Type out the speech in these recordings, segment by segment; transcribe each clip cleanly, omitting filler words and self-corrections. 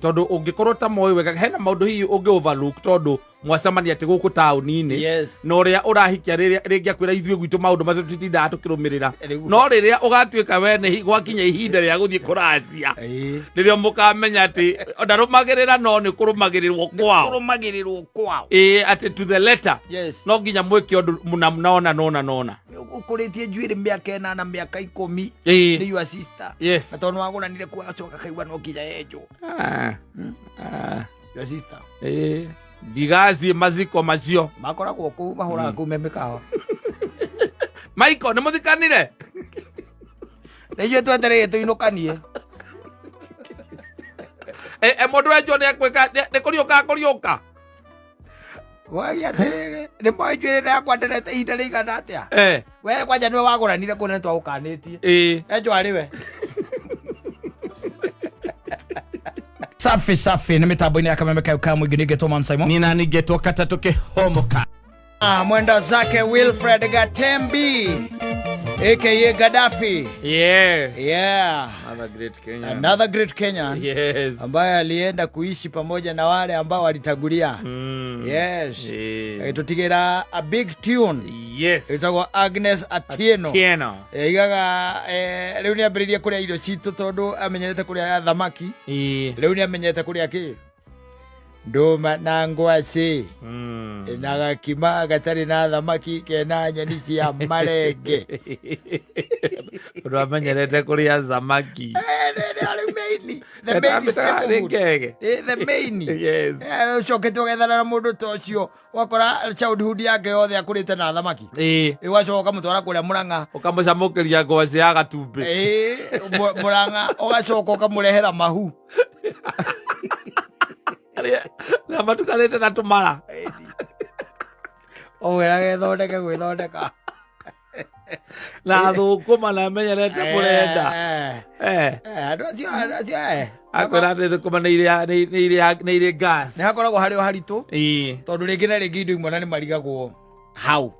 Tondu ungikorwo ta moyo wega hena maundu hihi ungi overlook tondu mwacemania ati guku tauni-ini no ria urahikia ringi akwira ithuĩ gwitũ maundu macio tũtindaga tũkĩrũmĩrĩra no rĩrĩa ũgatuĩka we gwakinya ihinda rĩa gũthiĩ kũracia rĩrĩa mũkamenya atĩ ndarũmagĩrĩra no nĩ kũrũmagĩrĩrwo kwao atĩ to the letter no nginya mwĩke ũndũ nona ukuritie njuĩrĩ mĩaka 8 na mĩaka 10 nĩ your sister na tondũ wagũranire kwa gacoka kaigua no nginya yenjwo your sister ndigazie maziko macio makoragwo kũu mahũraga kũu me mĩkawa Michael nĩ mũthikanire nĩ ithuĩ twetereire tũinũkanie mũndũ wenjwo nĩ kũriũka wagia atĩrĩrĩ nĩ moĩ njuĩrĩ yakwa nderete ihinda rĩigana atĩa we kwanja nĩwe wagũranire kũ nĩ twagũkanĩtie enjwo arĩ we safi nĩ mĩtambo-inĩ ya kameme kau ka mũingĩ nĩngetwo Man Simon nina nĩngetwo Kata tũkĩhomoka mwenda zake Wilfred Gatembi aka Gaddafi. Another great Kenyan ambaye alienda kuishi pamoja na wale ambao walitangulia. Tutigira a big tune itagwo Agnes Atieno igaga rĩu nĩ ambĩrĩirie kũrĩa irio citũ tondũ amenyerete kũrĩa thamaki rĩu nĩ amenyete kũrĩa kĩ ndũma na ngwacĩ na gakima gatarĩ na thamaki kena nyeni cia marenge ũndũ amenyerete kũrĩa thamaki the main ũcokete ũgethana na mũndũ ta ũcio wakora childhood yake yothe akũrĩte na thamaki ũgacoka ũkamũtwara kũrĩa Mũrang'a ũkamũcamũkĩria ngwacĩ ya gatumbĩ Mũrang'a ũgacoka ũkamũrehera mahu na matukanĩte na tũmara wĩra gwĩthondeka na thũkũma na amenyerete kũrenda andũ acio akwĩra atĩ thũkũma nĩ irĩ gas nĩ hakoragwo harĩ o haritũ tondũ rĩngĩ na rĩngĩ indo imwe na nĩ marigagwo hau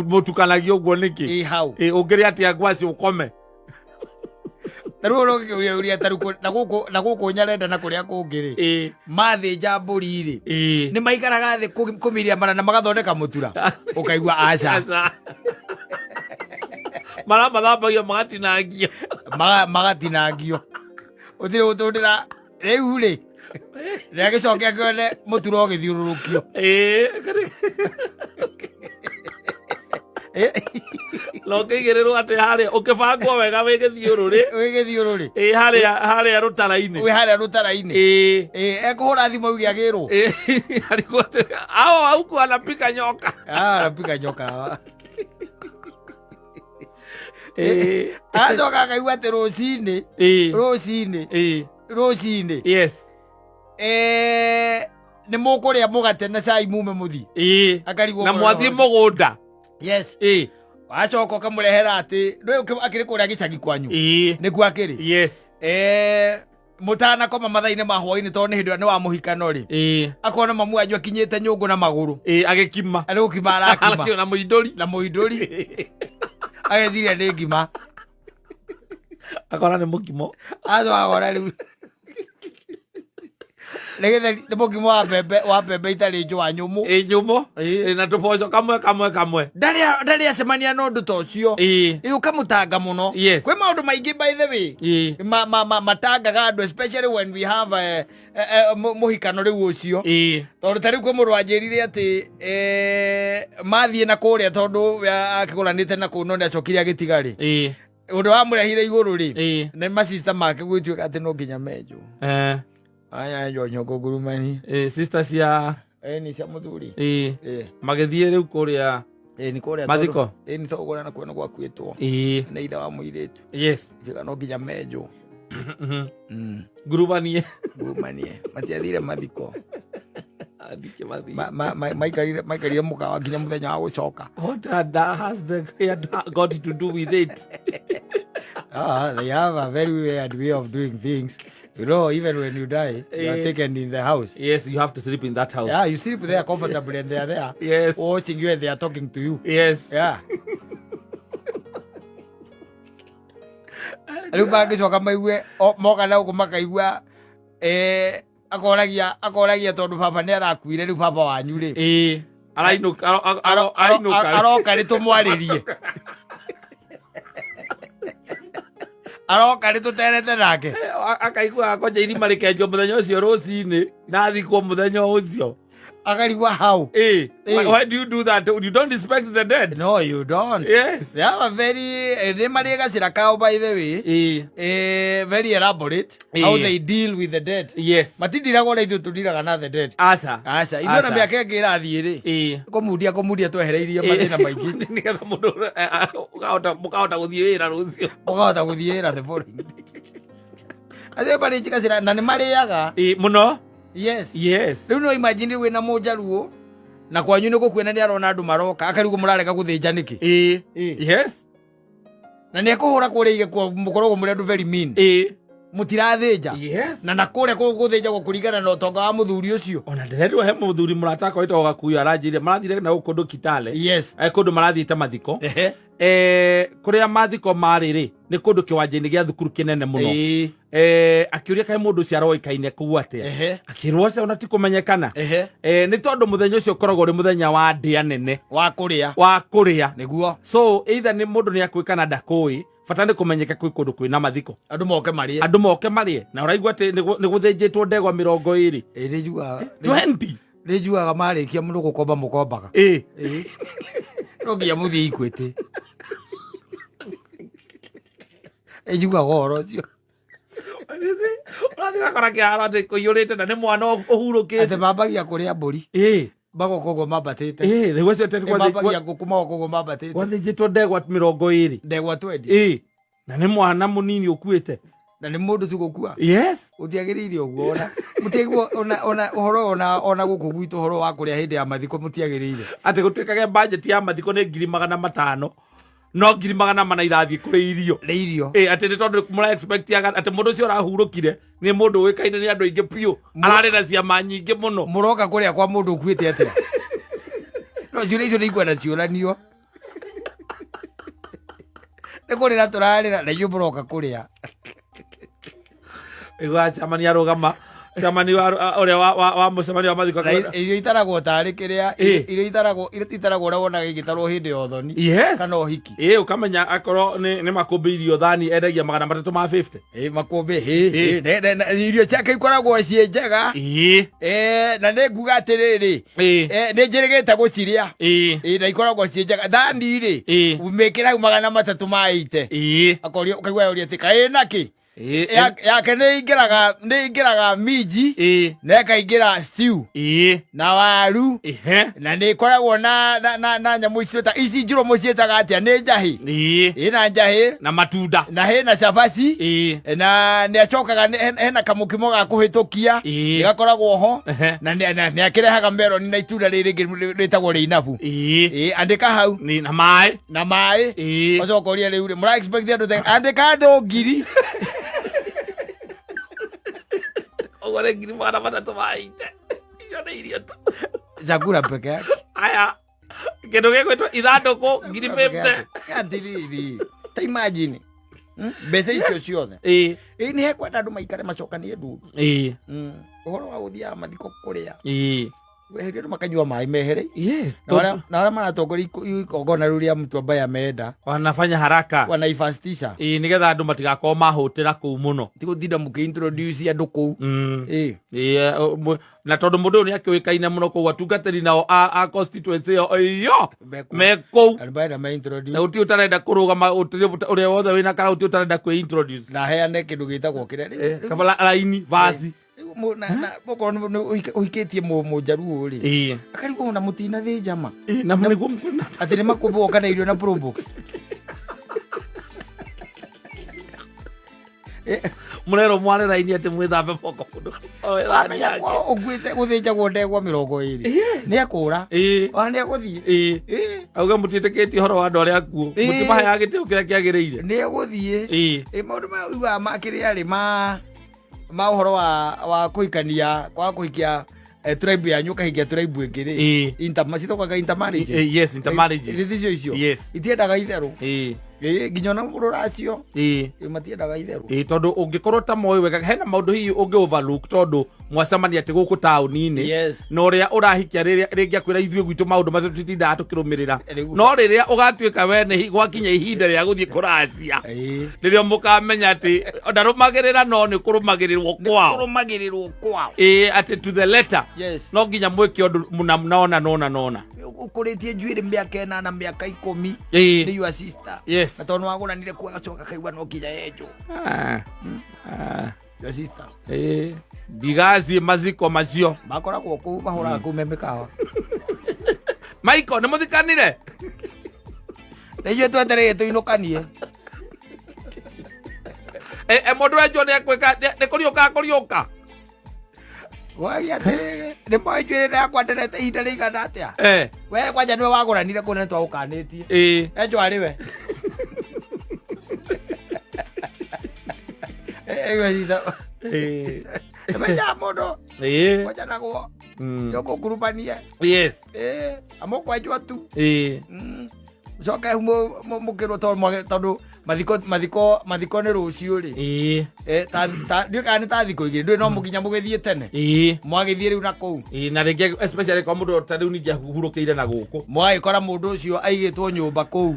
mũtukanagio ũguo nĩkĩ hau ũngĩrĩa atĩa ngwacĩ ũkome Taruo uria taruko na guku nyarenda na kuria kungiri mathĩnja mbũri nĩ maikaraga thĩ kũmiria marana magathondeka mũtura ukaigua aca mathambagia magatinangio uthire gũtũndĩra rĩu rĩ rĩa gĩcokia kĩone mũtura ũgĩthiũrũrũkio no kĩigĩrĩrwo atĩ harĩa ũkĩbangwo wega wĩgĩthiũrũrĩ harĩa rũtara-inĩ ekũhũra thimũ uge agĩrwo auku anapika nyoka acoka akaigua atĩ rũcinĩ nĩ mũkũrĩa mũgate na cai mume mũthi na mwathiĩ mũgũnda acoka ũkamũrehera atĩ akĩrĩ kũrĩa gĩcagi kwanyu nĩkuo akĩrĩ mũtanakoma mathaa-inĩ ma hwainĩ tondũ nĩ hĩndĩ ĩrĩa nĩ wa mũhikano rĩ akona mamu anyu akinyĩte nyũngũ na magũrũ agĩkima arakima na mũindũri ageciria nĩ ngima akona nĩ mũkimo acokagora rĩu nĩ mũkimo wa mbembe itarĩ njũa nyũmũ na tũboco kamwe ndarĩ acemania na ũndũ ta ũcio ũkamũtanga mũno kwĩ maũndũ maingĩ by the way matangaga andũ especially when we have mũhikano rĩu ũcio tondũ ta rĩu kwĩ mũndũ wanjĩrire atĩ mathiĩ na kũrĩa tondũ akĩgũranĩte na kũu no nĩ acokire agĩtiga rĩ ũndũ wamũrehire igũrũ rĩ nĩ macista make gwĩtuĩka atĩ no nginya menjwo aya nyongo ngurumani sister cia ni cia muthuri magĩthiĩ rĩu kũrĩa ni kũrĩa mathiko ni thogora na kwena gwakuĩtwo na ithe wa mũirĩtu njega no nginya menjwo ngurumanie matiathire mathiko maikarire mũkawa nginya mũthenya wa gũcoka. What has the got to do with it? They have a very weird way of doing things. You know, even when you die, you are taken in the house. Yes, you have to sleep in that house. Yeah, you sleep there comfortably and they are there. Yes. Watching you and they are talking to you. Yes. Yeah. Rĩu magĩcoka maigue moka na ũguo makaigua akoragia tondu baba ni arakuire riu baba wanyu ri aroka ri tumwaririe aroka ri tuterete nake akaigua akonja irima rikenjwo muthenya ucio rucini na thikwo muthenya ucio agarigwa how. Why do you do that? You don't respect the dead. No, you don't. Yes. They have a very by the way. Very elaborate how they deal with the dead. Yes. Matindira gora ithu tudiraga na the dead. Asa. Ithu na miaka ingi irathie ri. Kumudia twehereirie mathina maingi. Nigetha mundu ukahota guthie wira rucio. Ukahota guthie wira the following day. Ase bari chikasira na ni mariaga. Muno. Yes. Yes. Riu no imagine wina mujaruo na kwanyu ni gukwena ni arona andu maroka akarigo murareka guthinja niki. Yes. Na ni akuhura kurige kwa mukorogo muri andu very mean. Mutirathinja. Yes. Na nakure guthinja gukurigana na utonga wa muthuri ucio. Ona ndirendwo he muthuri murataka witwa gakuyu aranjire marathire na gukundu Kitale. Yes. Kundu marathiite mathiko. Kuria mathiko mariri ni kundu kiwanja-ini gia thukuru kinene muno. Akiuria kai mundu ucio aroikaine kuu atia. Akirwo ce ona ti kumenyekana. Ni tondu muthenya ucio ukoragwo ri muthenya wa ndia nene wa kuria niguo. So either ni mundu ni akwikana ndakui fata ni kumenyeka kwi kundu kwina mathiko andu moke marie na uraigua ati ni guthinjitwo ndegwa 20 rijuaga 20 rijuaga marikia mundu gukomba mukombaga rogia muthi ikwete ejuga goro cio urathika kora kiaro ati kuyurite na ni mwana uhurukite ati babagia kuria mburi bago kogo mabatite riu cio ati babagia gukuma kogo mabatite gwathinjitwo ndegwa 20 ndegwa 20 na ni mwana munini ukuite na ni mundu tu gukua. Yes. Utiagiririe uguo ona mutigwo ona uhoro ona guku gwitu uhoro wa kuria hindi ya mathiko mutiagiriire ati gutwikage budget ya mathiko ni 500,000 no 400,000 irathie kuri irio ati ni tondu mura expect ati mundu cio arahurukire ni mundu wikaine ni andu aingi piu arari na ciama nyingi muno muroka kuria kwa mundu ukuite atia no jure icio ni kwenda ciuranio ni kurira turarira na yu muroka kuria igwa chamani arugama chamani uria wa mucemani wa mathiko irio itaragwo tari kiria irio itaragwo ura wona gigitarwo hindi ya uthoni kana uhiki ukamenya akorwo ni makumbi irio thani endagia 350 makumbi irio ciake ikoragwo cie njega na ni nguga atiriri ni njirigite guciria na ikoragwo cie njega thani ri umikira 300 maite akorio kaigwa uri ati kai naki yake ni ingiraga miji na ikaingira stew na waru na ni koragwo na nyamu icio ta ici njiro mucietaga atia ni njahi na njahi na matunda na hena cabaci na ni acokaga hena kamukimo ga kuhitukia igakoragwo ho na ni akirehaga melon na itunda riri ritagwo riinabu andika hau na mai ocokoria riu mura expect andu andika andu ngiri ogore ngiri mwana matatu maite iyo ni irio tu chakula peke yake aya kindu gigwitwo ithanduku 50 atiriri ta imagine mbeca icio ciothe ni hekwenda andu maikare macokanie ndundu uhoro wa guthia mathiko kuria weherio na makanyua mai mehere na wala maratongoria igongona riu ria mtu ambaye ameenda wanafanya haraka wanaifastisha nigetha andu matigakorwo mahutira kuu muno ti gutinda mukiintroduce andu kuu na tondu mundu ni akiuikaine muno kuu atungatiri nao a constituency iyo mekuu na uti utarenda kurugama uria wothe wina kana uti utarenda kwintroduce na heane kindu gitagwo kiria kabla laini vasi boko uhikitie mujaruo ri akarigwo na mutina thinja ma na muniguo ati ni makumbo kana irio na probox murero mwane raini ati mwithambe boko mundu ugwite guthinja gwondegwa 20 ni akura ni akuthie auga mutiteketie horo wa andu aria akuo mutimahe gitio kiria kiagiriire ni aguthie maundu ma uga makiria ri ma uhoro wa kuikania kwa kuikia tribe yanyu kahikia tribe ingiri intermarriage yes intermarriage icio itiendaga itheru nginya na mũndũ racio matiendaga itherũ tondũ ũngĩkorwo ta moĩ wega hena maũndũ hihi ũngĩ overlook tondũ mwacemania atĩ gũkũ taũni-inĩ na ũrĩa ũrahikia rĩngĩ akwĩra ithuĩ gwitũ maũndũ macio tũtindaga tũkĩrũmĩrĩra no rĩrĩa ũgatuĩka we gwakinya ihinda rĩa gũthiĩ kũracia rĩrĩa mũkamenya atĩ ndarũmagĩrĩra no nĩ kũrũmagĩrĩrwo kwao atĩ to the letter no nginya mwĩke ũndũ mũna nona ũkũrĩtie njuĩrĩ mĩaka 8 na mĩaka 10 nĩ your sister na tondũ wagũranire kwa gacoka kaigua no kinya yenjũ your sister ndigathiĩ maziko macio makoragwo kũu mahũraga kũu me mĩkawa Michael nĩ mũthikanire na ithuĩ twetereire tũinũkanie mũndũ wenjwo nĩ kũriũka Wagia atĩrĩrĩ nĩ moĩ njuĩrĩ yakwa nderete ihinda rĩigana atĩa we kwanja nĩwe wagũranire kũu na nĩ twagũkanĩtie enjwo arĩ we menya mũndũ kwanjanagwo yũkũkurubanie amũkwenjwo tu coke mũkĩrwo tondũ mathiko nĩ rũciũ-rĩ ndiũ kana nĩ ta thikũ igĩrĩ ndũĩ no mũkinya mũgĩthiĩ tene mwagĩthiĩ rĩu na kũu na rĩngĩ especially kwa mũndũ ta rĩu ningĩ ahurũkĩire na gũkũ mwagĩkora mũndũ ũcio aigĩtwo nyũmba kũu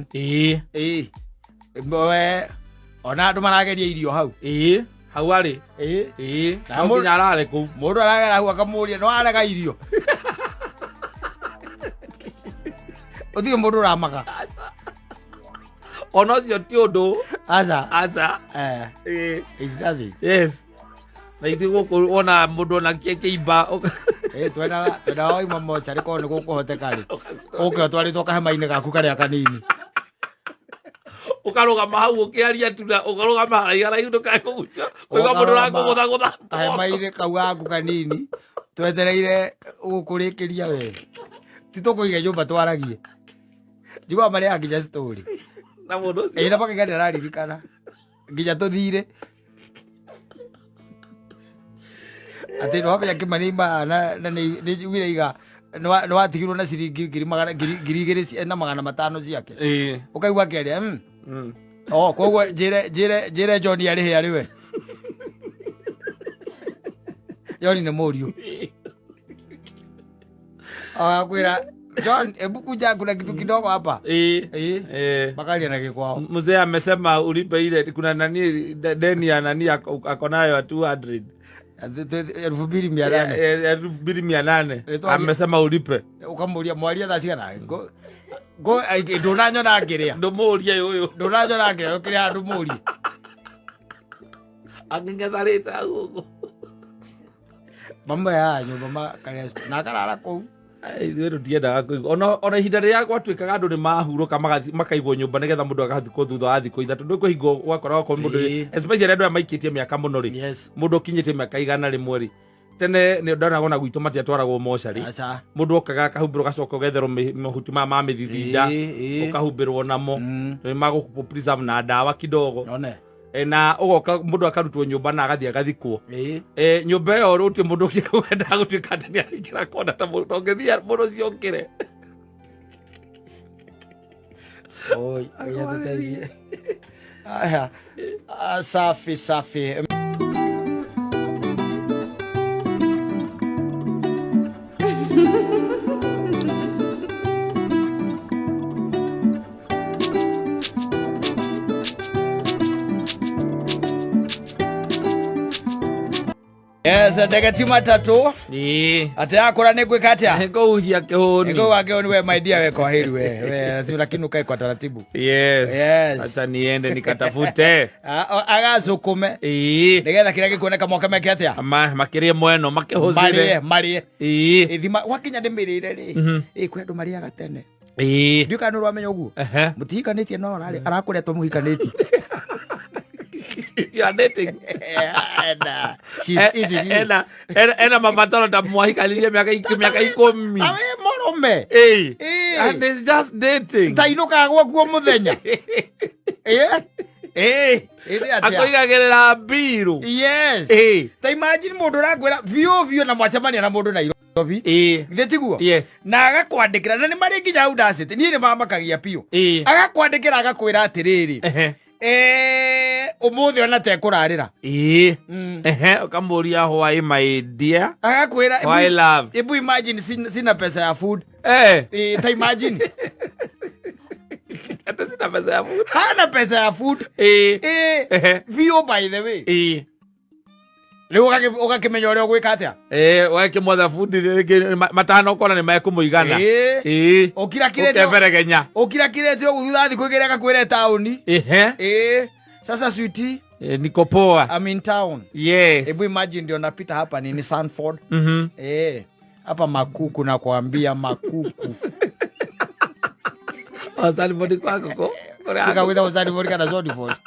ona andũ marageria irio hau hau arĩ no nginya arare kũu mũndũ aragera hau akamũria no arega irio ũtirĩ mũndũ ũramaga ona ũcio ti ũndũ aca is nothing na ithuĩ gũkũ ona mũndũ ona kĩimba twenda oima mocarĩ korwo nĩ gũkũhoteka-rĩ ũke ũtwarĩtwo kahema-inĩ gaku karĩa kanini ũkarũgama hau ũkĩaria tu na ũkarũgama haraiharaihu ndũkakũgucia kũigua mũndũ ũrakũgũthagũtha kahema-inĩ kau gaku kanini twetereire gũkũrĩkĩria we ti tũkũige nyũmba twaragie njiguaga marĩa nginya story na mũndũ ũcio na makaiga ndĩraririkana nginya tũthire atĩ nĩwamenya kĩmanĩima na nĩwire iga nĩwatigirwo na ciringi 2,500 ciake ũkaigua akĩaria koguo njĩre John arĩ he arĩ we John nĩ mũriũ akwĩra John, hebu kuja kuna kitu kidogo hapa. Bakalia na kikwao. Mzee amesema ulipe ile kuna nani deni ya nani ako nayo ya 200. 2,800. 2,800. Amesema ulipe. Ukamuria mwalia tha cigana. Go ndunanyo na ngiria. Ndumuria uyu. Ndunanyo na ngiria ukiria ndumuria. Akingetharita gugu. Mama yanyu mama kare na karara kuu. Ithuĩ tũtiendaga kũigua ona ihinda rĩrĩa gwatuĩkaga andũ nĩ mahurũka makaigwo nyũmba nĩgetha mũndũ agathikwo thutha wa thikũ ithatũ ndũkũhingwo gwakora okorwo mũndũ especially andũ aya maikĩtie mĩaka mũno rĩ mũndũ ũkinyĩtie mĩaka 100 rĩmwe rĩ tene nĩ ndonaga ona gwitũ matiatwaragwo mocarĩ mũndũ okaga akahumbĩrwo gacoka ũgetherwo mahuti maya ma mĩthithinda ũkahumbĩrwo namo magũkũ preserve na ndawa kidogo na ũgoka mũndũ akarutwo nyũmba na agathiĩ agathikwo nyũmba ĩyo rũti mũndũ ũkĩwendaga gũtuĩka atĩ nĩ aringĩra kona ta mũndũ ũngĩthiĩ mũndũ ũcio ũkĩre safi Yes, ndege ti matatu. Ati akora nĩ gwĩka atĩa? Ngũhia kĩhũni. Ngũhia kĩhũni we my dear we kwa heri we. Si lakini ukae kwa taratibu. Yes. Acha niende nikatafute. Agacukume. Nigetha kĩrĩa gĩkuoneka moke meke atĩa? Makĩrie mweno makĩhũthĩre. Marie. Thima wakinya ndĩmĩrĩre rĩ. Kwĩ andũ marĩaga tene. Ndiũka nĩ ũramenya ũguo. Mũtihikanĩtie no arakũrĩa to mũhikanĩtie. You are dating. She's eating you. Ena mabataro ta mwahikanirie miaka 10. Awe morome. And it's just dating. Tainuka gwakuo muthenya. Akoigagerera mbiru. Yes. Ta imagine mundu rakwira vio na mwacemania na mundu na tobi tiguo na agakwandikira na ni mari nginya audacity ni mamakagia pio agakwandikira agakwira atiriri umuthi ona te kurarira ukamuria why my dear agakwira why love ibu imagine sina pesa ya food ta imagine hata sina pesa ya food hana pesa ya food vio by the way leo ukakimenya uria gwika atia wake mother food matano kona ni mekumuigana okira kirete ukeberegenya okira kirete uguthi kuigereka kwire town sasa sweetie niko poa I'm in town hebu imagine ndio napita hapa ni Sanford hapa makuku na kuambia makuku Sanford kwako nikaweza Sanford kana Sanford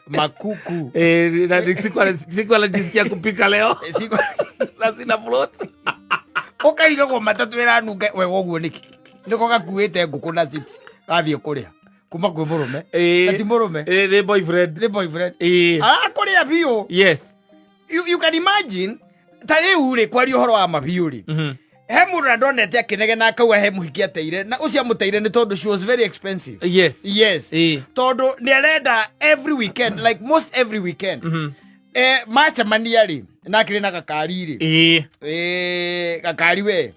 makuku na siku anajisikia kupika leo na sina float ukaiga kwa matatu wera nunge we woguo niki niko gakuite nguku na chips gathie kuria kuma kwi murume ati murume ni boyfriend kuria bio you can imagine tari uri kwari uhoro wa mabiuri he mundu na ndonete akinege na akauga he muhiki ateire na ucio amuteire ni tondu she was very expensive tondu ni arenda every weekend like most every weekend macemania ri nakiri na gakari ri gakari we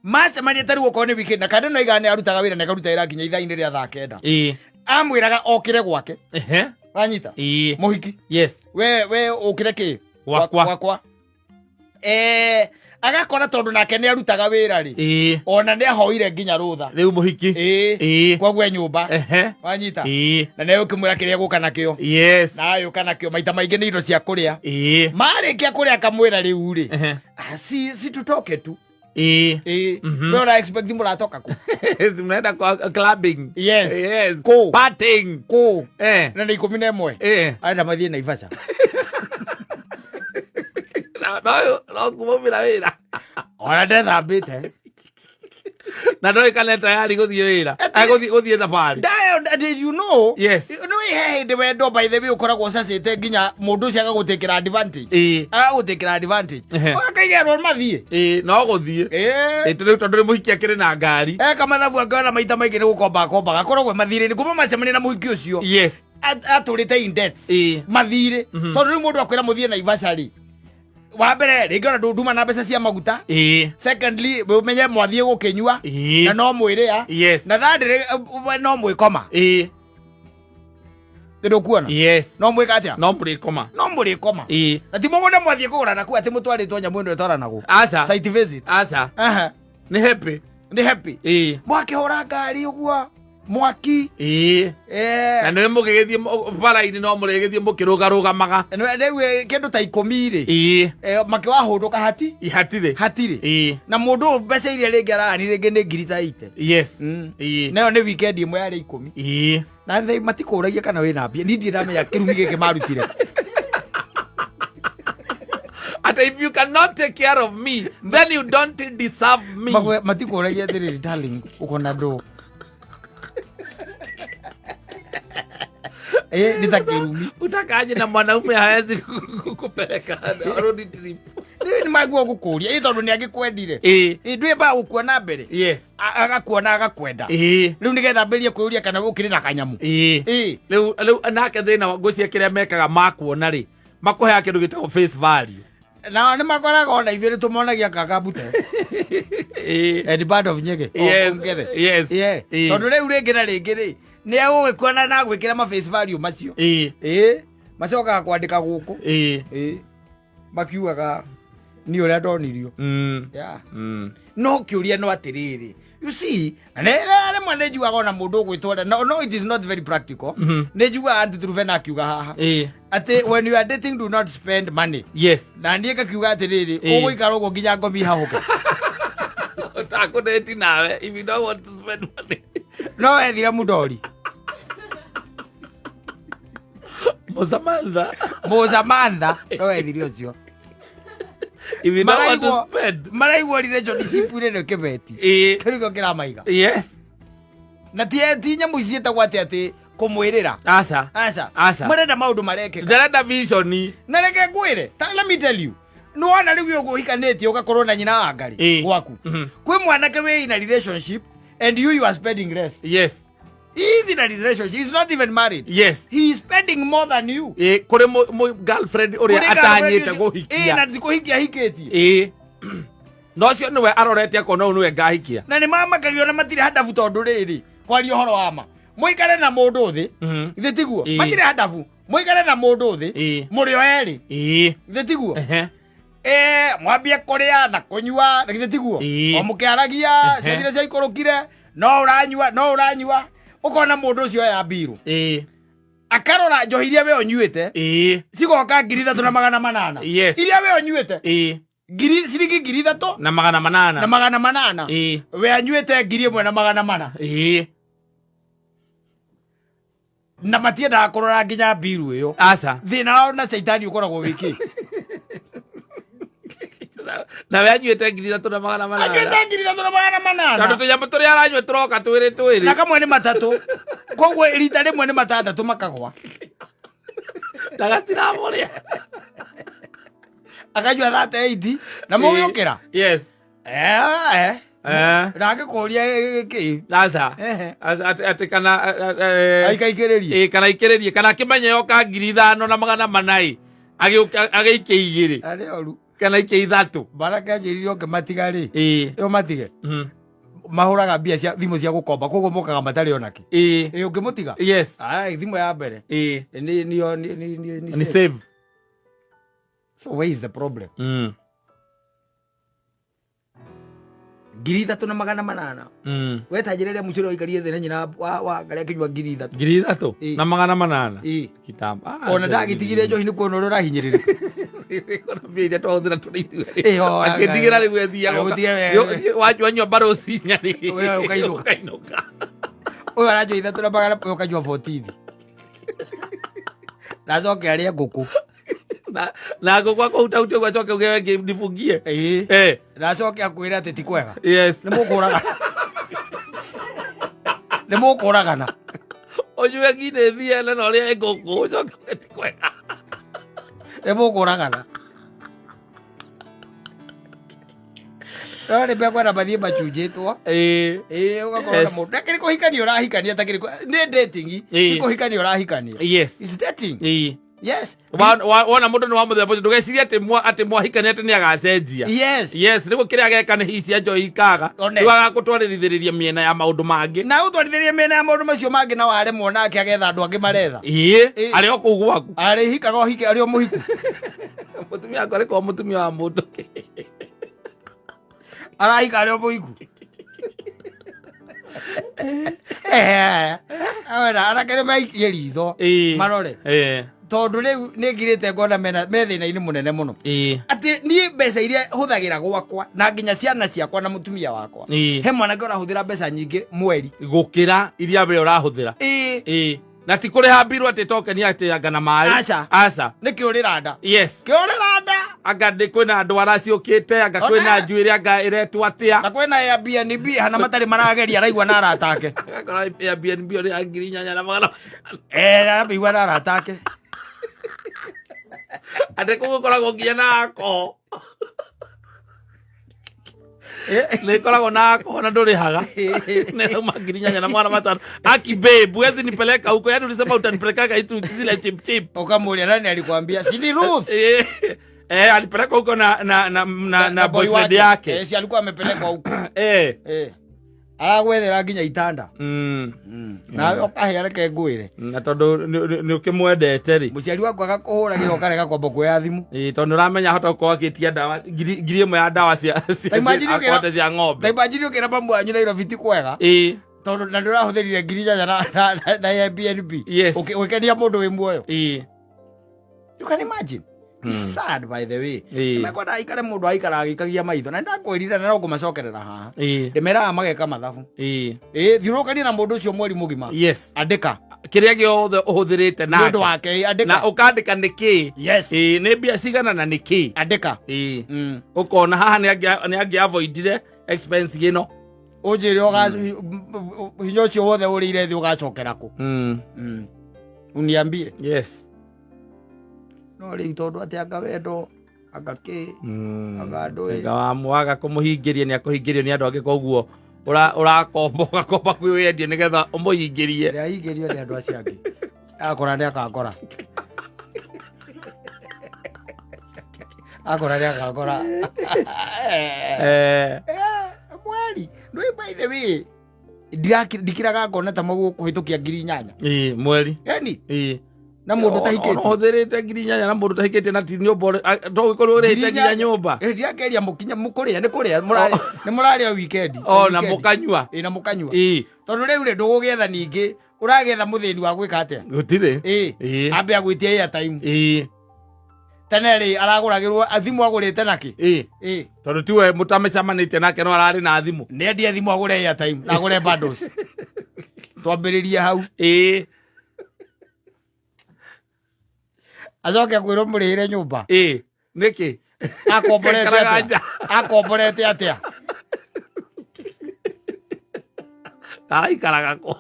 macemania tari gukorwo ni weekend na kandi no igane arutaga wira na karuta ira nginya ithaini ria thaa kenda amwiraga okire gwake wanyita muhiki we ukire ki gwakwa agakora tondu nake ni arutaga wira ri ona ni ahoire nginya rutha riu muhiki kwagwe nyumba wanyita na ne ukimwira kiria guka nakio na yuka nakio maita maingi ni indo cia kuria marikia kuria kamwira riu ri si tutoke tu Bora expect muratoka ku mnaenda kwa clubbing partying na ni 11 aenda mathie na Ivasha no kumumira wira ona ndethambite na ndoi kana tayari guthie wira guthie thabari did you know no he wendo by the way ukoragwo cacite nginya mundu ucio agagutikira advantage agagutikira advantage akaigerwo mathie no guthie tondu ri muhiki akiri na ngari kama thabu angana maita maingi ni gukomba gakoragwo mathire ni kuma macemania na muhiki ucio aturite in debts mathire tondu ri mundu akwira muthie na Ivasha ri wa mbere ringi ona nduma na mbeca cia maguta secondly umenye mwathie gukinyua na no mwiria na thadire no mwikoma ndio kuona no mwika atia no murikoma na ti mugunda mwathie kugura na ku ati mutwaritwo nyamu ndo etwara nago site visit ni happy mwakihora ngari uguo mwaki na nä må gä gä thiä bara-inä no må rä gä thiä må kä rå garå maga rä kä ndå ta 10 rä makä wahå ndå ka hatirä na må ndå mbeca iria rä ngä arani rä ngä nä ngiri ta 8 nayo nä weekend ä mwe yarä 10 na matikå ragia kana wä na mbia ni ndiä ndamenya kä rumi gä kä marutire if you cannot take care of me then you don't deserve me matikå ragia atä rä rä darling å kona ndå nitakirumi utakaje na mwanaume hawezi kupeleka road trip ni magua gukuria tondu ni agikwendire ndwe ba gukuona mbere agakuona agakwenda riu nigetha mberie kwiuria kana gukiri na kanyamu riu nake thina ngucia kiria mekaga makuona ri makuhea kindu gitagwo face value na ni makoraga ona ithuĩ tũmonagia kakambute and bad of nyege tondu riu ringi na ringi ri ni agũgĩkuona na gwĩkĩra ma face value macio macokaga kwandĩka gũkũ makiugaga ni ũrĩa ndonirio no kĩũria no atĩrĩrĩ you see rĩmwe nĩ njugaga ona mũndũ ũgwĩtwara no it is not very practical nĩ njugaga anti Truvena akiuga haha atĩ when you are dating do not spend money na niĩ ngakiuga atĩrĩrĩ ũgũikara ũguo nginya ngomi hahũke utakudeti nawe if you don't want to spend money no wethira mudori Mozamantha no wethira ucio if you don't want to spend maraigua relationship ire kibeti kirigo kira maiga na ti nyamu cietagwo ati kumwirira asa murenda maundu mareke ndarenda vision na reke ngwire let me tell you no wana riu uguhikanĩtie ugakorwo na nyina wa ngari gwaku kwi mwanake we in a relationship and you are spending less. Yes. He is in a relationship. He is not even married. Yes. He is spending more than you. Kuri mo girlfriend uria atanyite guhikia. Na guhikia hiketie. No cio niwe arorete akona niwe ngahikia. Na ni mama kagio na matire hadabu tondu riri. Kwaria horo wama. Muikare na mundu thi. Ithe tiguo. Matire hadabu. Muikare na mundu thi. Muri o eri. Ithe tiguo. Mwambie kuria na kunyua. Ithe tiguo. O mukiaragia ciathire cia ikorokire. No uranyua. Ukona mundu ucio ya biru. Akarora njohi iria we onyuite. Cigoka 3,800. Yes. Iria we onyuite. Ciringi 3,000 na 800. Na 800. We anyuite 1,400. Na matienda kurora nginya biru iyo. Asa. Thina wao na Saitani ukoragwo wiki. Na we anyuite 3,800. Anyuite 3,800. Tondu tunyamũ tũrĩa aranyua tũroka twĩrĩ. Na kamwe nĩ matatũ. Koguo rita rĩmwe nĩ matandatũ makagwa. Ndagatiramũrĩa. Akanyua 38 na mũgĩũkĩra. Yes. Ndangĩkũria kĩ. Asa. Atĩ kana aikaikĩrĩrie. Kana ikĩrĩrie kana kĩmenye yoka 5,400 agĩikia 2. Arĩ oru. Kana ikia 3. Baraka njĩrire oke matigari. Yo matige. Mahuraga mbia cia thimu cia gukomba koguo mokaga matari onaki. Ungimutiga. Yes. Thimu ya mbere. Ni save. So where is the problem? 3,800. Wetajĩrĩria mũcũrũ ũikarie thĩ na nyina wa ngari akinyua 3,000. 3,000 na 800. Kitamba. Ona ndagitigire njohi nĩ kuona ũrĩa ũrahinyĩrĩrĩka. Kuna mbia iria twahũthĩra tũrĩ ithuĩ. Akĩndigĩra rĩu ethiaga. Wanyua mbaro cinya-rĩ. Ũkainũka. Ũyũ aranjua 3,800 ũkanyua 14. Nacoke arĩa ngũkũ. Na ngũkũ akũhutahutia ũguo acoke uge ndifungie. Nacoke akwĩra atĩ ti kwega. Yes. Nĩ mũkũragana. Ũnyue nginya thiene na ũrĩa ngũkũ ũcoke ti kwega. Nĩ mũkũragana. Rĩrĩa kwenda mathiĩ machunjĩtwo. Ũgakorwo na mũndũ. Ndakĩrĩ kũhikania ũrahikania takĩrĩ nĩ dating. Nĩ kũhikania ũrahikania. Yes. It's dating. Yes. Wona mundu ni wa muthemba ndugecirie ati mwahikania ati ni agacenjia. Yes, rigo kiria ageka ni hicia njoi ikaga. Rigo agakutwarithiriria miena ya maundu mangi. Na utwarithiriria miena ya maundu macio mangi na ware muona ake agetha andu angi maretha. Ari o kuu gwaku. Ari hikaga o hike ari o muhiku. Mutumia akore ko mutumia wa mundu. Arahika ari o muhiku. Awena arakere maikie ritho. Marore. Tondu riu ni ngirite ngona me thina-ini munene muno ati ni mbeca iria huthagira gwakwa na nginya ciana ciakwa na mutumia wakwa he mwanake urahuthira mbeca nyingi mweri gukira iria we urahuthira na ti kuriha mbiru ati tokeni ati anga na mai aca niki uriranda. Yes, kiuriranda anga ndi kwina andu araciukite anga kwina njuiri anga iretu atia na kwina Airbnb hana matari marageria araigua na aratake Airbnb ori 8,800 na bigwa na aratake ate kugukoragwo nginya nako nä koragwo nako na ndũrĩhaga nä rauma 8,800 aki babe wezi nipeleka huko yani ulisema utanipelekaga itu zile chip chip ukamuulia nani alikwambia si ni Ruth alipeleka huko na boyfriend yake si alikuwa amepeleka huko aragwethera nginya itanda na okahe reke ngwire na tondu ni ukimwendete ri muciari wakwa agakuhuragira ukarega kwamba kuoya thimu tondu ramenya hota ukorwo akitia ndawa 1,000 ya ndawa cia akote cia ng'ombe taimajiri ukira mamwe anyu Nairobi ti kwega tondu na ndirahuthirire 8,000 na Airbnb ukikenia mundu wi muoyo you can imagine. It's sad by the way. Nakwenda aikare mundu aikara agikagia maitho na ndakwirira na no macokerera haha ndimera mageka mathabu thirukani na mundu ucio mweri mugima andika kiria giothe uhuthirite na mundu wake andika na ukandika niki ni mbia cigana na niki andika ukona haha ni angi avoidire expense ino ujire hinya ucio wothe urire thi ugacokera ku uniambie. Yes. No ri tondu ati anga wendo anga ki anga ndui anga wamwaga kumuhingiria ni akuhingirio ni andu angi koguo urakomba kwi wendie nigetha umuhingirie ria hingirio ni andu acio angi akora ni akakora mweri ndui by the way ndikiraga ngona ta magu kuhitukia 8,000 mweri yani na mundu tahikete othirite 8,000 na mundu tahikete na ti nyomba to gikoro urite nginya nyomba ndiakeria mukinya mukuria ni kuria ni muraria weekend na mukanyua na mukanyua tondu riu ri ndugugetha ningi uragetha muthini wa gwika atia gutire ambe agwitia airtime tene ri araguragirwo athimu agurite naki tondu tiwe mutamecamanitie nake no arari na thimu ni endia thimu agure airtime na agure bundles twambiririe hau azoke kwirwo murire nyumba niki akomborete atia aikaraga ku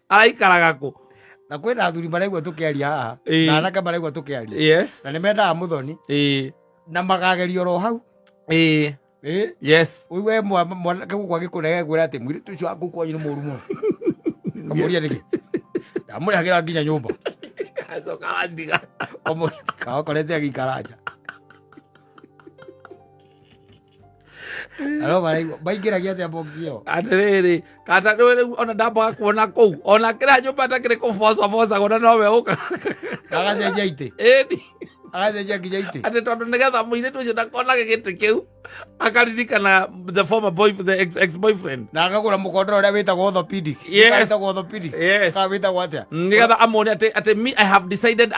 aikaraga ku na kwina athuri maregwa tukiaria haha na anake maregwa tukiaria yes na nimendaga muthoni na magagerio ro hau yes we mwanake gukwa gikurege gwira ati mwiri tucio waku kwanyu ni muru muno kamuria niki ndamurihagira nginya nyumba azoka andiga kao korete agikaraja alo baingiragia atia box yo atiriri kata ona ndambaga kuona kou ona kira nyumba takire kufosa gona nowe uka agacenjia ite agacenjia nginya ite ati tondu nigetha muiritu ucio ndakonage giti kiu akaririkana the former boyfriend the ex boyfriend na akagura mukondoro uria witagwo orthopedic witagwo orthopedic ka witagwo atia nigetha amoni ati me I have decided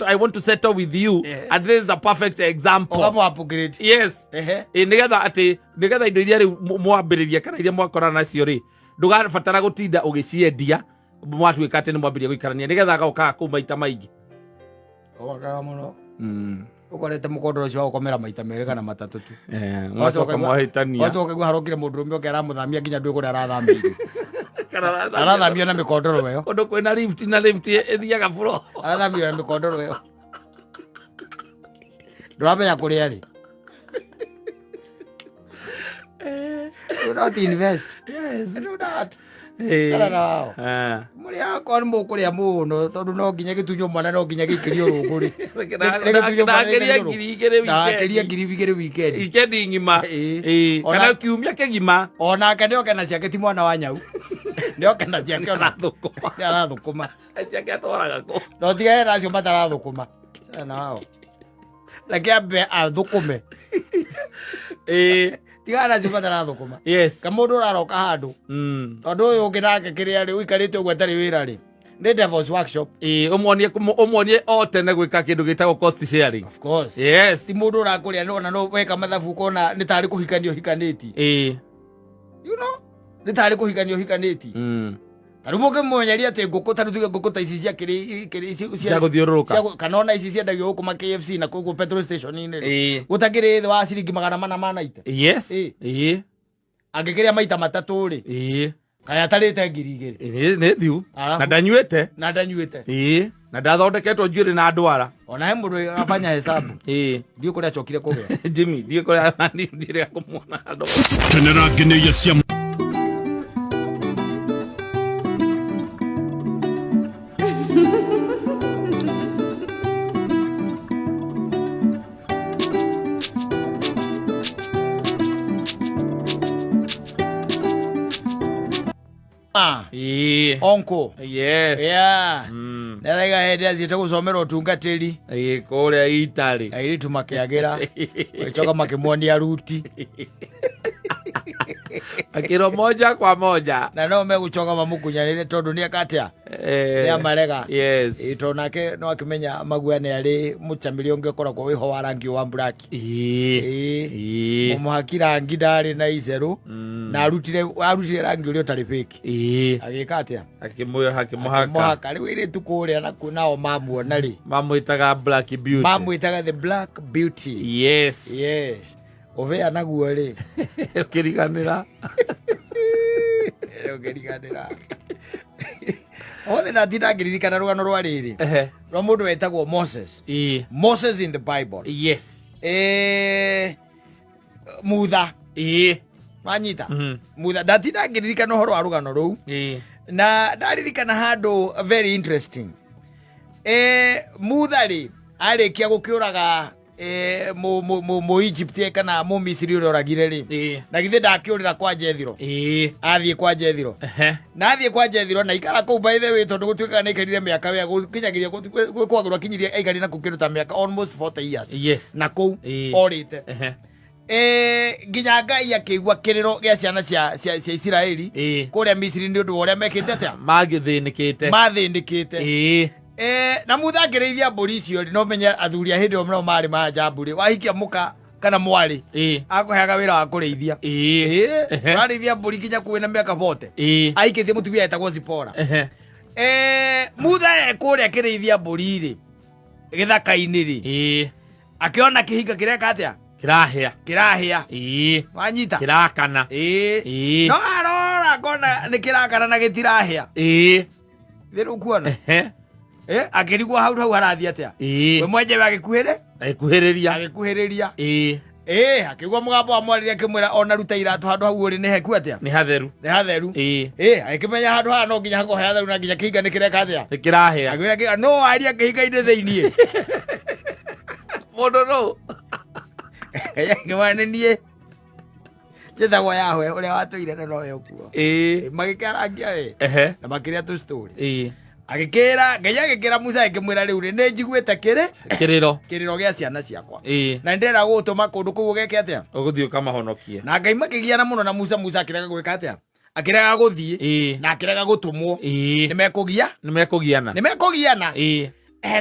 I want to settle with you and this is a perfect example okamu upgrade yes nigetha ati nigetha indo iria riu mwambiririe kana iria mwakorana nacio ri ndugabatara gutinda ugiciendia mwatuika ati ni mwambirie guikarania nigetha gauka ku maita maingi wakaga muno ukorete mukondoro ucio ukomera maita meri kana matatu tu mwacoka mwahitania wacoka gwa harokire mundu rumbe okera muthamia nginya ndui kuria arathamia arathamia na mikondoro weyo kundu kwina lift na lift ethiaga flo arathamia na mikondoro weyo ndwamenya kuria ri do not invest do not wao muri akwa ni mukuria muno tondu no nginya gitunyo mwana no nginya gikirio runguri nakeria ngiri weekend ngima kana kiumia kigima ona ake ndio kana ciake ti mwana wa nyau ndio kana ciake ona thukuma ciake atwaraga ku no tiga era cio matara thukuma sana wao leke abe athukume tigana cio matara thukuma yes kamundu uraroka handu tondu uyu ungi nake kiria ri uikarite uguo atari wira ri ni Devil's Workshop umuonie o tene gwika kindu gitagwo cost sharing of course yes ti mundu urakuria no weka mathabu kona ni tari kuhikanio hikaniti you know ni tari kuhikanio hikaniti Karumo ke mwenyeria ati nguku taru tuge nguku ta ici cia kiri cia guthiururuka kanona ici cia ndagio kuma KFC na kugu petrol station ine gutagire wa ciringi 400 ite yes angikiria maita matatu ri kaya tarite ngiri igiri ni thiu na ndanyuite na ndathondeketwo njuiri na ndwara ona he mundu afanya hesabu ndio kuria chokire kugea Jimmy ndio kuria ndio kumwona ndo tenera ngineya cia onko yes ndaraiga hende aciite gucomera utungatiri kuria Itali airitu makiagira icoka makimwonia ruti akiro moja kwa moja na no megucoka mamukunyanire tondu ni akatia ni amarega yes ito nake no akimenya magua ni ari muchamiri ungekora kwa wiho wa rangi wa black muhakira ngidari na izeru na arutire rangi uri utari fake agika atia akimuhaka ri wiri tukuria na kunao mamuona ri mamuitaga black beauty mamuitaga the black beauty yes Ovea naguo ri. Ukiriganira. Ukiriganira. Othe na ndina ngiririkana rugano rwa riri. Rwa mundu wetagwo Moses. Moses in the Bible. Yes. Mutha. Manyita. Mutha ndatina ngiririkana horo wa rugano ruu. Na ndaririkana handu very interesting. Mutha ri arikia gukiuraga mo Egypt kana mo Misiri uri oragire ri na githe ndakiurira kwa Jethiro athie kwa Jethiro na athie kwa Jethiro na ikara ku by the way tondu gutwika na ikarire miaka ya gukinyagiria kwagirwa kinyiria aikari na kukiruta miaka almost 40 years. Yes. Na ku orite nginya Ngai akigwa kiriro gia ciana cia Isiraeli kuria Misiri ni undu uria mekite atia mathindikite na mutha ngirithia mburi icio no menya athuria hindi o mno mari ma njamburi wahikia muka kana mwari akuheaga wira wa kurithia arithia mburi kinya kuwina miaka 40 aikitie mutumia etagwo Zipora mutha kuria kirithia mburi ri githaka-ini ri akiona kihinga kireka atia kirahia wanyita kirakana no arora kona ni kirakana na gitirahia thiru kuona akirigwa hau arathi atia we mwenje agikuhiriria akigwa mugambo wa mwariria kimwira ona ruta iratu handu hau uri ni heku atia ni hatheru akimenya handu ha no nginya hako hatheru na nginya kihinga ni kireka atia ni kirahia agwira no aria kihinga-ini thiini mundu no ngwana nie njethagwo yahwe uria watuire na nowe ukuo magikarangia we na makiria tu story agikira Ngai agikira Musa akimwira riu ri ni njiguite kiriro gia ciana ciakwa na ndera gutuma kundu kuu geke atia uguthii ukamahonokie na Ngai makigiana muno na Musa akirega gwika atia akirega guthii na akirega gutumwo nimekugiana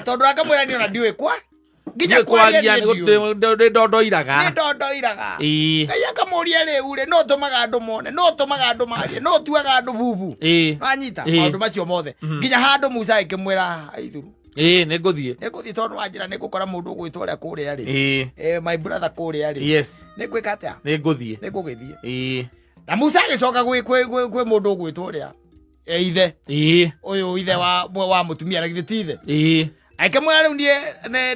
tondu akamwira ni ona ndiwe kwa nginya kwaria ni ndondoiraga Ngai akamuria riu ri no tumaga andu mone no tumaga andu marie no tuaga andu bubu anyita maundu macio mothe nginya handu Musa akimwira aithuru niguthii tondu wanjira nigukora mundu gwitwa ria kuria ri my brother kuria ri yes nigwika atia nigugithii na Musa agicoka gwi mundu gwitwa ria ithe uyu ithe wa mutumia na githitithe akimwira riu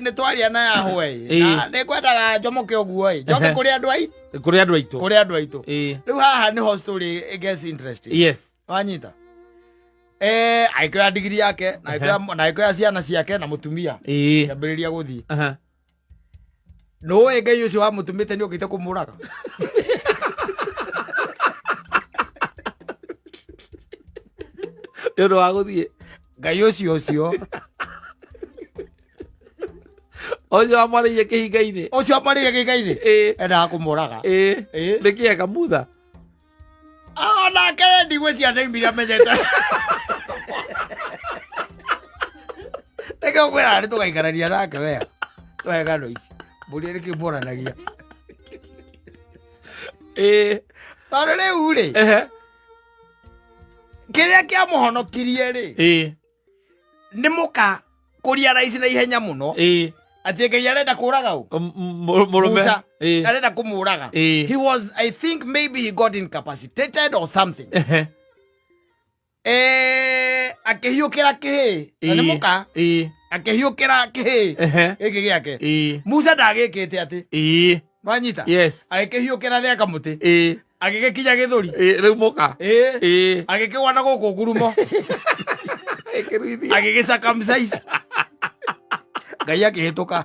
ni twaria na yahwe na nikwendaga njomoke uguo njoke kuri andu aitu riu haha ni story gets interesting yes wanyita aikira digiri yake na aikira ciana ciake na mutumia yambiriria guthii no Ngai ucio wa mutumite ni ukite kumuraga yo wa guthii Ngai ucio ocio amariye kihinga-ini enda kumuraga nikiega mutha nake ndigwe ciana imbiria menyete neke kwira ni tugaikarania nake wega twega no ici mburi nikimboranagia tondu riu ri kiria kiamuhonokirie ri ni muka kuria raici na ihenya muno ati Ngai arenda kuraga Musa arenda kumuraga. He was, I think maybe he got incapacitated or something. Akihiukira kihi na ni muka akihiukira kihi giki giake Musa ndagikite ati manyita akihiukira ria kamuti agigikinya githuri riu muka agikigwa na guku ngurumo agigicircumcise Ngai akihituka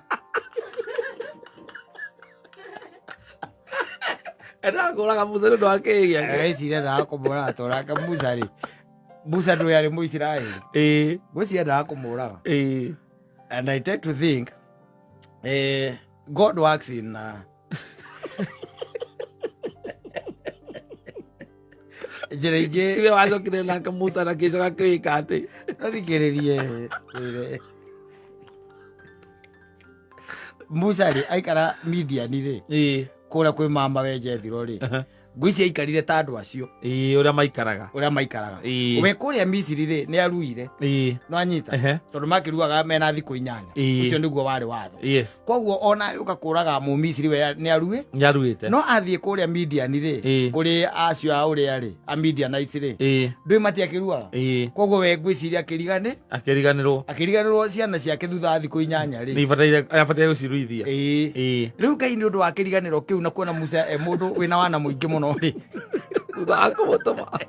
enda kuraga Musa ndo akigia ecire nda kumuraga toraga Musa ri Musa ndo yari Muisiraeli gwicire nda kumuraga and I tend to think God works in njira ingi tiwe wacokire nake Musa na kicoka kiwika ati no thikiririe Musa ri aikara Midian ri kuria kwi mama we Jethiro ri ngwĩci aikarire ta andũ acio ũrĩa maikaraga we kũrĩa Misiri rĩ nĩ aruire no anyita tondũ makĩruaga mena thikũ 8 ũcio nĩguo warĩ watho koguo ona ũgakũraga Mũmisiri we nĩ aruĩte no athiĩ kũrĩa Midian rĩ kũrĩ acio a ũrĩa rĩ a Midianites rĩ ndũĩ matiakĩruaga koguo we ngwĩciria akĩriganĩrwo ciana ciake thutha thikũ 8 rĩ nĩibataire gũciruithia rĩu Ngai nĩ ũndũ wa kĩriganĩro kĩu na kuona Musa mũndũ wĩna wana mũingĩ mũno rĩ thutha wa kũmũtũma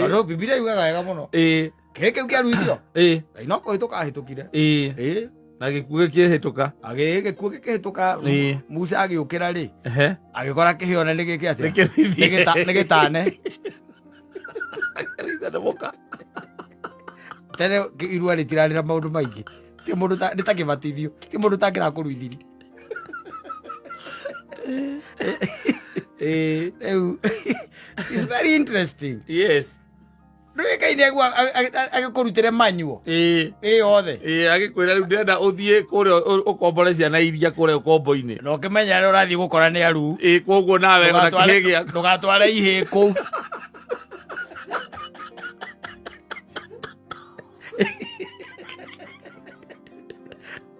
no Biblia yugaga wega mũno kĩu kĩaruithio Ngai no kũhĩtũka ahĩtũkire na gĩkuũ gĩkĩhĩtũka gĩkuũ gĩkĩhĩtũka Musa agĩũkĩra rĩ agĩkora kĩhĩone nĩ gĩkĩ atĩa nĩ gĩtane tene irua rĩtirarĩra maũndũ maingĩ ti mũndũ nĩ ta kĩbatithio ti mũndũ tangĩra kũruithiri it's very interesting Ngai nĩ agĩkũrutĩre manyuo yothe agĩkwĩra rĩu ndĩrenda ũthiĩ kũrĩa ũkombore ciana iria kũrĩa ũkombo-inĩ na ũkĩmenya rĩrĩa ũrathiĩ gũkora nĩ aru koguo nawe ona kĩhĩ gĩaku ndũgatware ihĩ kũu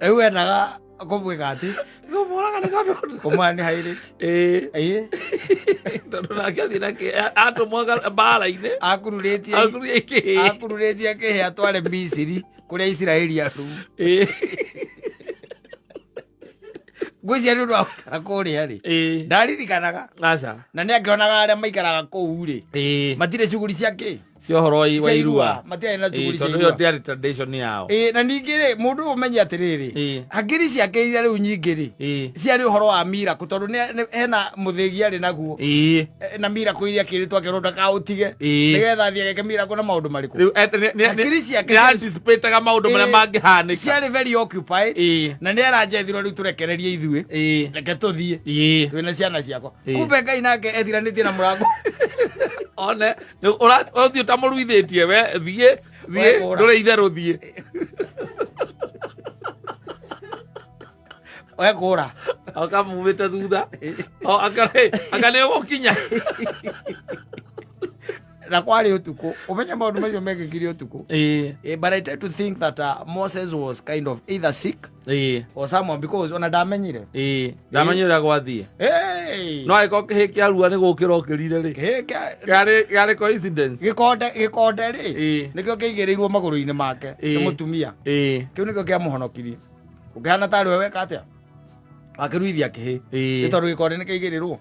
rĩu endaga kũmwĩka atĩ kũmwana nĩ hairĩte tondũ nake athiĩ nake atũmwaga mbara-inĩ akururĩtie kĩhĩ atware Misiri kũrĩa Isiraeli aruu ngwĩcia nĩ ũndũ wa gũikara kũrĩa rĩ ndaririkanaga na nĩ akĩonaga arĩa maikaraga kũu rĩ matirĩ cuguri cia kĩ cia ũhoro wa irua matirĩ na cuguri cia irua tondũ ndĩarĩ tradition yao na ningĩ rĩ mũndũ ũmenye atĩrĩrĩ hakiri ciake iria rĩu nyingĩ rĩ ciarĩ ũhoro wa miracle tondũ hena mũthĩgi arĩ naguo na miracle iria akĩrĩtwo akĩrwo ndakaũtige nĩgetha athiĩ ageke miracle na maũndũ marĩkũ hakiri ciake nĩanticipataga maũndũ marĩa mangĩhanĩka ciarĩ very occupied na nĩ aranjethirwo rĩu tũrekererie ithuĩ reke tũthiĩ twĩna ciana ciakwa kumbe Ngai nake etiranĩtie na mũrango one ũrathiĩ ũtamũruithĩtie we thiĩ ndũrĩ itherũ thiĩ wekũra akamumĩte thutha anga nĩ ũgũkinya na kwarĩ ũtukũ ũmenye maũndũ macio mekĩkire ũtukũ but I try to think that Moses was kind of either sick or someone because ona ndamenyire ndamenyire gwathiĩ no agĩkorwo kĩhĩ kĩarua nĩ gũkĩra ũkĩrire rĩ yarĩ coincidence gĩkonde rĩ nĩkĩo kĩigĩrĩirwo magũrũ-inĩ make nĩ mũtumia kĩu nĩkĩo kĩamũhonokirie ũkĩhana tarĩ we weka atĩa akĩruithia kĩhĩ nĩ tondũ gĩkonde nĩ kĩigĩrĩrwo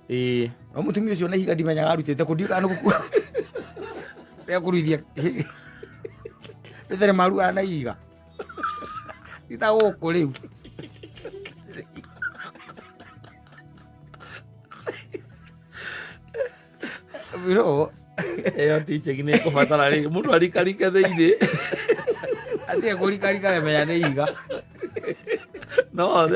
no mũtumia ũcio nĩ higa ndimenyaga arutĩte kũndiũka nĩ gũkua rĩa kũruithia nĩthere maruaga na iga ita gũkũ rĩu ĩyo teaching nĩ kũbatara rĩ mũndũ arikarike thĩinĩ athiĩ kũrikarika wemenya nĩ iga no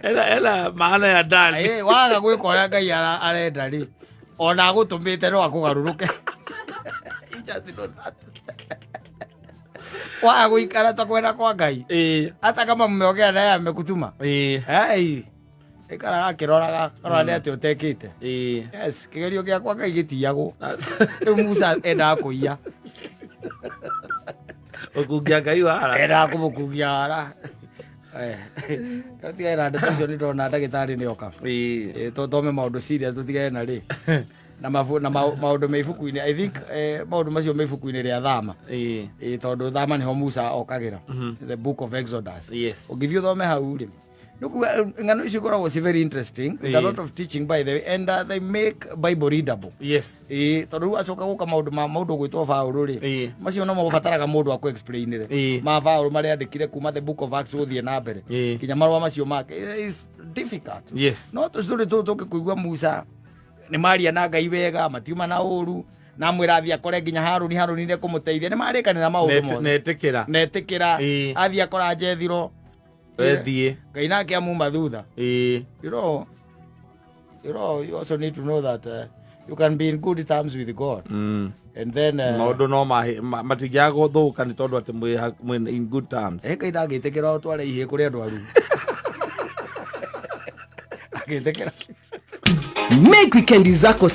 ena maana ya ndani waga gwĩka ũrĩa Ngai arenda rĩ ona agũtũmĩte no akũgarũrũke waga gũikara ta kwenda kwa Ngai hata kama mmeongea naye amekutuma ikaraga akĩroraga karora nĩ atĩ ũtekĩte yes kĩgerio gĩakwa Ngai gĩtiyagwo rĩu Musa endaga kũiya ũkungia Ngai wara endaga kũmũkungia wara tigae na ndeto icio nĩ ndona ndagĩtarĩ nĩ oka tome maũndũ serious tũtigae na rĩ na maũndũ me ibuku-inĩ I think maũndũ macio me ibuku-inĩ rĩa Thama tondũ Thama nĩho Musa okagĩra the book of Exodus ũngĩthiĩ ũthome hau rĩ ng'ano icio ikoragwo ci very interesting a lot of teaching by the way and they make Bible readable tondũ rĩu acoka gũka maũndũ ma mũndũ gwĩtwo Paũlũ rĩ macio no mabataraga mũndũ wa kũ-explainĩre ma Paũlũ marĩa andĩkire kuma the book of Acts gũthiĩ na mbere kinya marũa macio make is difficult no tũcitũrĩ tũtũ tũkĩkũigua Musa nĩ maria na Ngai wega matiuma na ũru na mwĩra athiĩ akore nginya Harũni nĩ kũmũteithia nĩ marĩkanĩra maũndũ mothe netĩkĩra athiĩ akora Jethiro ethiĩ Ngai nake amuma thutha you know you also need to know that you can be in good terms with God and then maũndũ no matingĩaga gũthũka nĩ tondũ atĩ mwĩ in good terms Ngai ndangĩtĩkĩra ũtware ihĩ kũrĩ andũ aru agĩtĩkĩra Make weekend zako